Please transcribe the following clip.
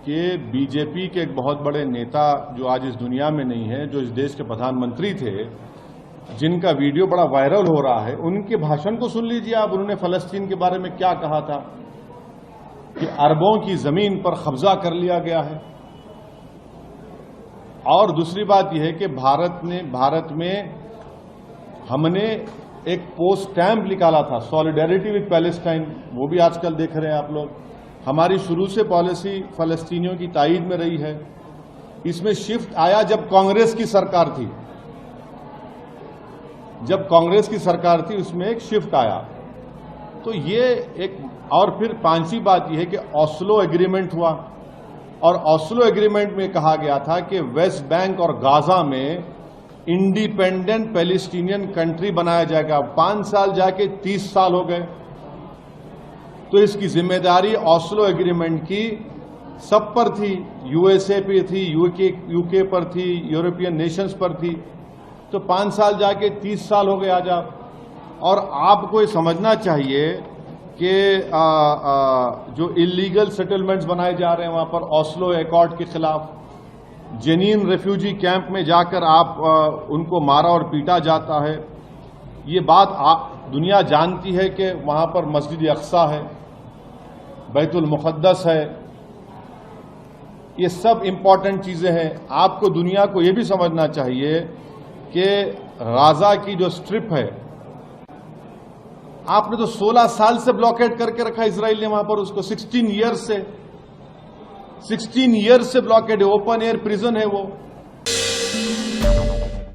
कि बीजेपी के एक बहुत बड़े नेता जो आज इस दुनिया में नहीं है, जो इस देश के प्रधानमंत्री थे, जिनका वीडियो बड़ा वायरल हो रहा है, उनके भाषण को सुन लीजिए आप। उन्होंने फलस्तीन के बारे में क्या कहा था कि अरबों की जमीन पर कब्जा कर लिया गया है। और दूसरी बात यह है कि भारत में हमने एक पोस्ट स्टैंप निकाला था, सॉलिडेरिटी विद पैलेस्टाइन, वो भी आजकल देख रहे हैं आप लोग। हमारी शुरू से पॉलिसी फलस्तीनियों की ताईद में रही है। इसमें शिफ्ट आया जब कांग्रेस की सरकार थी, उसमें एक शिफ्ट आया। तो ये एक, और फिर पांचवी बात यह है कि ऑस्लो एग्रीमेंट हुआ, और ऑस्लो एग्रीमेंट में कहा गया था कि वेस्ट बैंक और गाजा में इंडिपेंडेंट पैलेस्टीनियन कंट्री बनाया जाएगा। 5 साल जाके 30 साल हो गए। तो इसकी जिम्मेदारी ऑस्लो एग्रीमेंट की सब पर थी, यूएसए पे थी, यूके पर थी, यूरोपियन नेशंस पर थी। तो 5 साल जाके 30 साल हो गए आज आप। और आपको ये समझना चाहिए कि जो इलीगल सेटलमेंट्स बनाए जा रहे हैं वहां पर ऑस्लो अकॉर्ड के खिलाफ, जेनीन रेफ्यूजी कैंप में जाकर आप उनको मारा और पीटा जाता है। ये बात दुनिया जानती है कि वहां पर मस्जिद अक्सा है, बैतुल मुक़द्दस है। ये सब इंपॉर्टेंट चीजें हैं। आपको दुनिया को यह भी समझना चाहिए कि गाजा की जो स्ट्रिप है, आपने तो 16 साल से ब्लॉकेट करके रखा इजराइल ने वहां पर उसको। 16 ईयर्स से ब्लॉकेट है, ओपन एयर प्रिजन है वो।